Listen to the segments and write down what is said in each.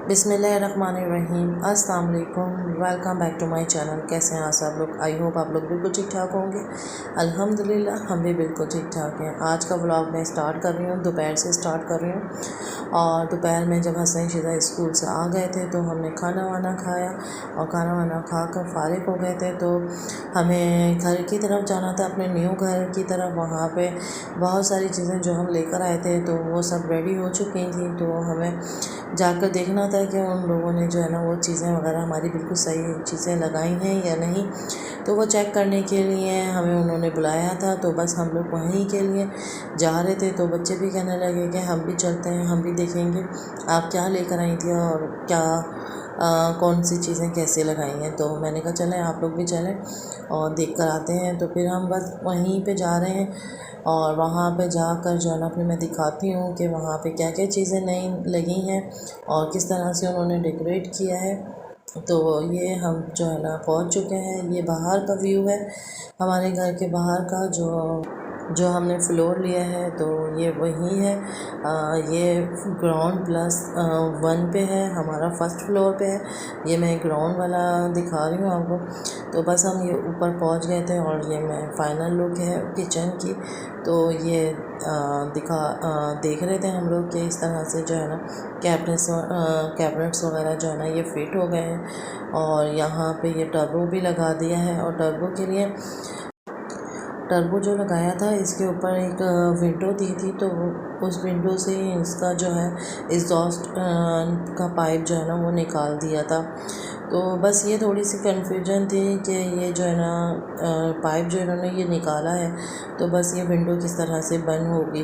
बिस्मिल्लाहिर्रहमानिर्रहीम। अस्सलाम वालेकुम। Welcome back to my channel. कैसे हैं आप सब लोग? आई होप आप लोग बिल्कुल ठीक ठाक होंगे। अल्हम्दुलिल्लाह हम भी बिल्कुल ठीक ठाक हैं। आज का व्लॉग मैं स्टार्ट कर रही हूँ, दोपहर से स्टार्ट कर रही हूँ। और दोपहर में जब हसन शिजा स्कूल से आ गए थे तो हमने खाना वाना खाया और खाना वाना खा कर फ़ारिग हो गए थे। तो हमें घर की तरफ जाना था, अपने न्यू घर की तरफ। वहाँ पे बहुत सारी चीज़ें जो हम लेकर आए थे तो वो सब रेडी हो चुकी थी। तो हमें जाकर देखना था कि उन लोगों ने जो है ना वो चीज़ें वगैरह हमारी बिल्कुल सही चीज़ें लगाई हैं या नहीं। तो वो चेक करने के लिए हमें उन्होंने बुलाया था। तो बस हम लोग वहीं के लिए जा रहे थे। तो बच्चे भी कहने लगे कि हम भी चलते हैं, हम भी देखेंगे आप क्या लेकर आई थी और क्या कौन सी चीज़ें कैसे लगाई हैं। तो मैंने कहा चलें आप लोग भी चलें और देख कर आते हैं। तो फिर हम बस वहीं पे जा रहे हैं और वहाँ पे जाकर जो है ना फिर मैं दिखाती हूँ कि वहाँ पे क्या क्या चीज़ें नई लगी हैं और किस तरह से उन्होंने डेकोरेट किया है। तो ये हम जो है ना पहुँच चुके हैं। ये बाहर का व्यू है हमारे घर के बाहर का, जो हमने फ्लोर लिया है तो ये वही है। ये ग्राउंड प्लस 1 पे है, हमारा फर्स्ट फ्लोर पे है। ये मैं ग्राउंड वाला दिखा रही हूँ आपको। तो बस हम ये ऊपर पहुँच गए थे और ये मैं फ़ाइनल लुक है किचन की। तो ये देख रहे थे हम लोग कि इस तरह से जो है ना कैबिनेट्स वगैरह जो है ना ये फिट हो गए हैं। और यहाँ पे ये टर्बो भी लगा दिया है और टर्बो जो लगाया था इसके ऊपर एक विंडो दी थी। तो उस विंडो से इसका जो है एग्जॉस्ट का पाइप जो है ना वो निकाल दिया था। तो बस ये थोड़ी सी कन्फ्यूजन थी कि ये जो है ना पाइप जो इन्होंने ये निकाला है तो बस ये विंडो किस तरह से बंद होगी।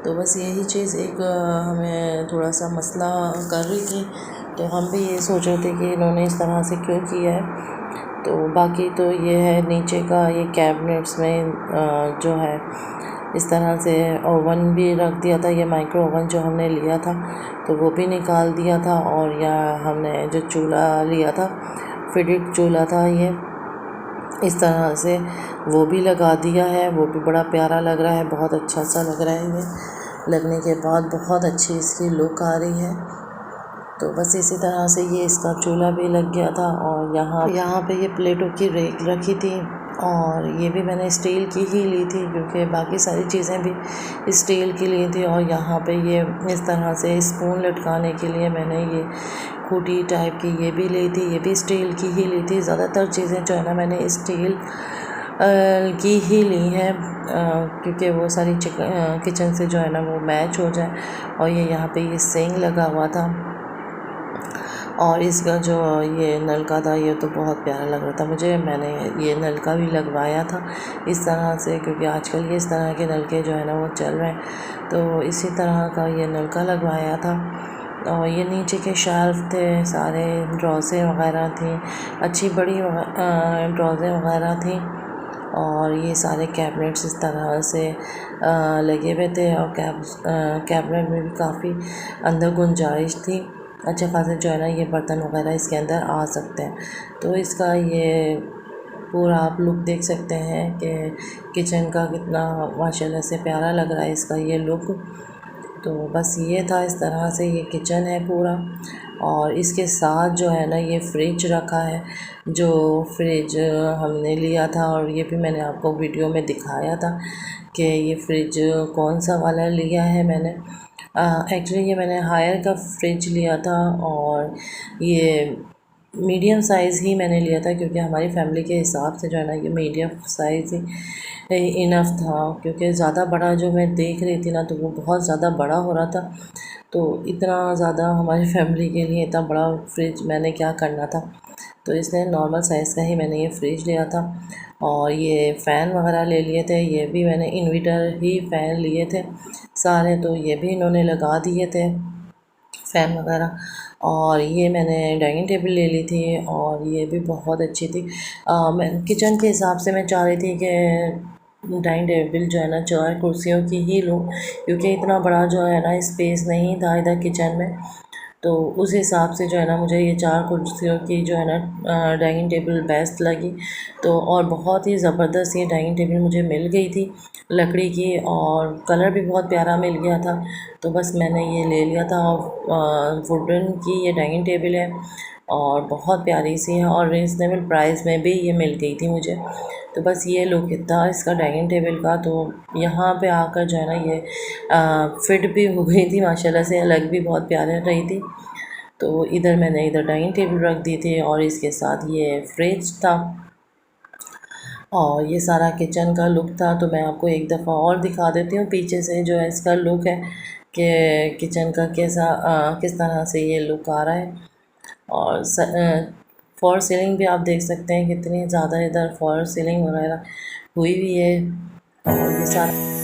तो बस यही चीज़ एक हमें थोड़ा सा मसला कर रही थी। तो हम भी ये सोच रहे थे कि इन्होंने इस तरह से क्यों किया है। तो बाकी तो ये है नीचे का ये कैबिनेट्स में जो है इस तरह से ओवन भी रख दिया था। ये माइक्रो ओवन जो हमने लिया था तो वो भी निकाल दिया था। और यहाँ हमने जो चूल्हा लिया था, फिडिक चूल्हा था, ये इस तरह से वो भी लगा दिया है। वो भी बड़ा प्यारा लग रहा है, बहुत अच्छा सा लग रहा है। ये लगने के बाद बहुत अच्छी इसकी लुक आ रही है। तो बस इसी तरह से ये इसका चूल्हा भी लग गया था। और यहाँ पे ये प्लेटों की रेक रखी थी और ये भी मैंने स्टील की ही ली थी क्योंकि बाकी सारी चीज़ें भी स्टील की ली थी। और यहाँ पे ये इस तरह से स्पून लटकाने के लिए मैंने ये खूटी टाइप की ये भी ली थी, ये भी स्टील की ही ली थी। ज़्यादातर चीज़ें जो है ना मैंने स्टील की ही ली हैं क्योंकि वो सारी किचन से जो है ना वो मैच हो जाए। और ये यहाँ पे ये सिंक लगा हुआ था और इसका जो ये नलका था ये तो बहुत प्यारा लग रहा था मुझे। मैंने ये नलका भी लगवाया था इस तरह से क्योंकि आजकल ये इस तरह के नलके जो है ना वो चल रहे हैं। तो इसी तरह का ये नलका लगवाया था। और ये नीचे के शेल्फ थे, सारे ड्रॉज़ें वगैरह थी, अच्छी बड़ी ड्रॉज़ें वगैरह थी। और ये सारे कैबिनेट्स इस तरह से लगे हुए थे और कैबिनेट में भी काफ़ी अंदर गुंजाइश थी। अच्छा खासा जो है ना ये बर्तन वगैरह इसके अंदर आ सकते हैं। तो इसका ये पूरा आप लुक देख सकते हैं कि किचन का कितना माशाल्लाह से प्यारा लग रहा है इसका ये लुक। तो बस ये था, इस तरह से ये किचन है पूरा। और इसके साथ जो है ना ये फ्रिज रखा है, जो फ्रिज हमने लिया था और ये भी मैंने आपको वीडियो में दिखाया था कि ये फ्रिज कौन सा वाला लिया है मैंने। एक्चुअली ये मैंने हायर का फ्रिज लिया था और ये मीडियम साइज़ ही मैंने लिया था क्योंकि हमारी फैमिली के हिसाब से जो है ना ये मीडियम साइज़ ही इनफ था। क्योंकि ज़्यादा बड़ा जो मैं देख रही थी ना तो वो बहुत ज़्यादा बड़ा हो रहा था। तो इतना ज़्यादा हमारी फैमिली के लिए इतना बड़ा फ्रिज मैंने क्या करना था। तो इसलिए नॉर्मल साइज़ का ही मैंने ये फ्रिज लिया था। और ये फ़ैन वगैरह ले लिए थे, ये भी मैंने इन्वर्टर ही फ़ैन लिए थे सारे। तो ये भी इन्होंने लगा दिए थे फ़ैन वगैरह। और ये मैंने डाइनिंग टेबल ले ली थी और ये भी बहुत अच्छी थी। मैं किचन के हिसाब से मैं चाह रही थी कि डाइनिंग टेबल जो है ना 4 कुर्सियों की ही लूँ क्योंकि इतना बड़ा जो है ना स्पेस नहीं था इधर किचन में। तो उस हिसाब से जो है ना मुझे ये 4 कुर्सियों की जो है ना डाइनिंग टेबल बेस्ट लगी। तो और बहुत ही ज़बरदस्त ये डाइनिंग टेबल मुझे मिल गई थी लकड़ी की, और कलर भी बहुत प्यारा मिल गया था। तो बस मैंने ये ले लिया था। वुडन की ये डाइनिंग टेबल है और बहुत प्यारी सी है, और रीज़नेबल प्राइस में भी ये मिल गई थी मुझे। तो बस ये लुक था इसका डाइनिंग टेबल का। तो यहाँ पे आकर जो है ना ये फिट भी हो गई थी माशाल्लाह से, अलग भी बहुत प्यारे रही थी। तो इधर डाइनिंग टेबल रख दी थी और इसके साथ ये फ्रिज था, और ये सारा किचन का लुक था। तो मैं आपको एक दफ़ा और दिखा देती हूँ पीछे से जो है इसका लुक है कि किचन का किस तरह से ये लुक आ रहा है। और फॉर सीलिंग भी आप देख सकते हैं कितनी ज़्यादा इधर फॉर सीलिंग वगैरह हुई हुई है। और ये सारा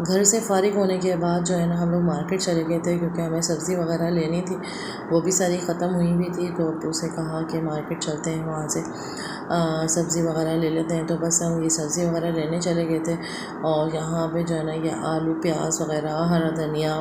घर से फ़ारिग होने के बाद जो है ना हम लोग मार्केट चले गए थे, क्योंकि हमें सब्ज़ी वगैरह लेनी थी, वो भी सारी ख़त्म हुई हुई थी। तो उसे कहा कि मार्केट चलते हैं, वहाँ से सब्ज़ी वगैरह ले लेते हैं। तो बस हम ये सब्ज़ी वगैरह लेने चले गए थे। और यहाँ पे जो है ना ये आलू प्याज वगैरह, हरा धनिया,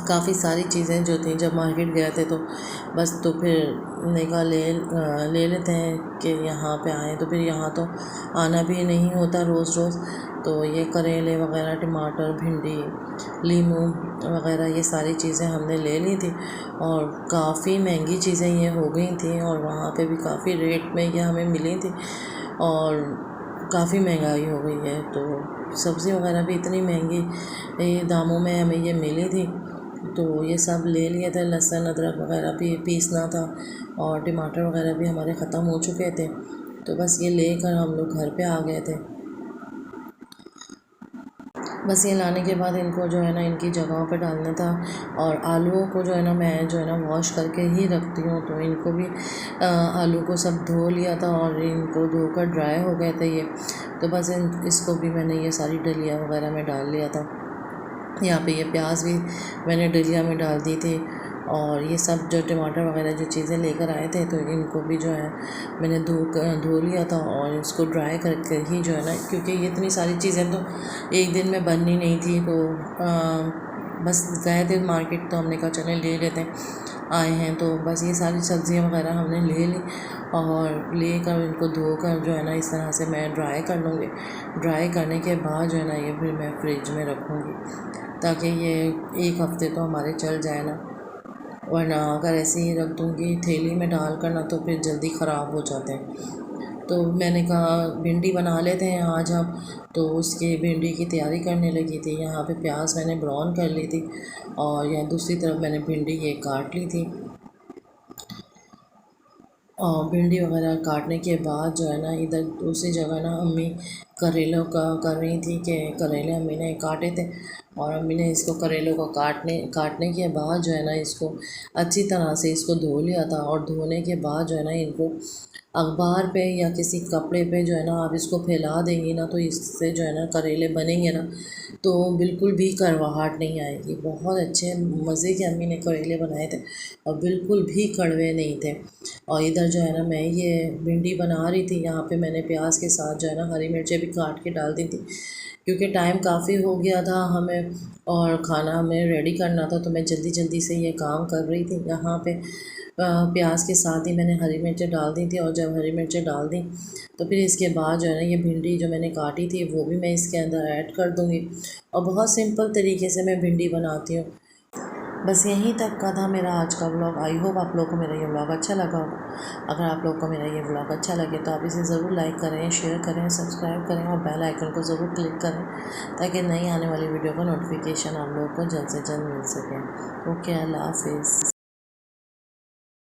काफ़ी सारी चीज़ें जो थी, जब मार्केट गए थे तो बस तो फिर निगाह ले लेते हैं कि यहाँ पे आएँ। तो फिर यहाँ तो आना भी नहीं होता रोज़ रोज़। तो ये करेले वगैरह, टमाटर, भिंडी, लीमू वगैरह ये सारी चीज़ें हमने ले ली थी, और काफ़ी महंगी चीज़ें ये हो गई थी, और वहाँ पे भी काफ़ी रेट में ये हमें मिली थी, और काफ़ी महंगाई हो गई है। तो सब्ज़ी वगैरह भी इतनी महंगी दामों में हमें ये मिली थी। तो ये सब ले लिए थे, लहसुन अदरक वगैरह भी पीसना था, और टमाटर वगैरह भी हमारे ख़त्म हो चुके थे। तो बस ये लेकर हम लोग घर पे आ गए थे। बस ये लाने के बाद इनको जो है ना इनकी जगहों पे डालना था। और आलूओं को जो है ना मैं जो है ना वॉश करके ही रखती हूँ। तो इनको भी आलू को सब धो लिया था, और इनको धोकर ड्राई हो गए थे ये। तो बस इसको भी मैंने ये सारी डलिया वगैरह में डाल लिया था। यहाँ पे ये प्याज भी मैंने डलिया में डाल दी थी, और ये सब जो टमाटर वगैरह जो चीज़ें लेकर आए थे, तो इनको भी जो है मैंने धो लिया था, और इसको ड्राई करके ही जो है ना, क्योंकि ये इतनी सारी चीज़ें तो एक दिन में बननी नहीं थी। तो बस गए थे मार्केट, तो हमने कहा चले ले लेते आए हैं। तो बस ये सारी सब्ज़ियाँ वगैरह हमने ले ली, और लेकर इनको धोकर जो है ना इस तरह से मैं ड्राई कर लूँगी। ड्राई करने के बाद जो है ना ये फिर मैं फ्रिज में रखूँगी, ताकि ये एक हफ़्ते तो हमारे चल जाए ना। वरना अगर ऐसे ही रख दूँगी थैली में डाल कर ना, तो फिर जल्दी ख़राब हो जाते हैं। तो मैंने कहा भिंडी बना लेते हैं आज हम। तो उसकी भिंडी की तैयारी करने लगी थी। यहाँ पे प्याज मैंने ब्राउन कर ली थी, और यहाँ दूसरी तरफ मैंने भिंडी ये काट ली थी। और भिंडी वगैरह काटने के बाद जो है ना इधर दूसरी जगह ना अम्मी करेलों का कर रही थी, कि करेले अम्मी ने काटे थे, और अम्मी ने इसको करेलों को काटने के बाद जो है ना इसको अच्छी तरह से इसको धो लिया था। और धोने के बाद जो है ना इनको अखबार पे या किसी कपड़े पे जो है ना आप इसको फैला देंगी ना, तो इससे जो है ना करेले बनेंगे ना, तो बिल्कुल भी कड़वाहट नहीं आएगी। बहुत अच्छे मज़े के अम्मी ने करेले बनाए थे, और बिल्कुल भी कड़वे नहीं थे। और इधर जो है ना मैं ये भिंडी बना रही थी। यहाँ पे मैंने प्याज के साथ जो है ना हरी मिर्चें भी काट के डाल दी थी, क्योंकि टाइम काफ़ी हो गया था हमें, और खाना हमें रेडी करना था। तो मैं जल्दी जल्दी से ये काम कर रही थी। यहाँ पे प्याज के साथ ही मैंने हरी मिर्चें डाल दी थी, और जब हरी मिर्चें डाल दी तो फिर इसके बाद जो है ना ये भिंडी जो मैंने काटी थी वो भी मैं इसके अंदर ऐड कर दूँगी। और बहुत सिंपल तरीके से मैं भिंडी बनाती हूँ। बस यहीं तक का था मेरा आज का व्लॉग। आई होप आप लोगों को मेरा ये व्लॉग अच्छा लगा होगा। अगर आप लोगों को मेरा ये व्लॉग अच्छा लगे तो आप इसे ज़रूर लाइक करें, शेयर करें, सब्सक्राइब करें, और बेल आइकन को ज़रूर क्लिक करें, ताकि नई आने वाली वीडियो का नोटिफिकेशन आप लोगों को जल्द से जल्द मिल सके। ओके, अल्लाह हाफिज़।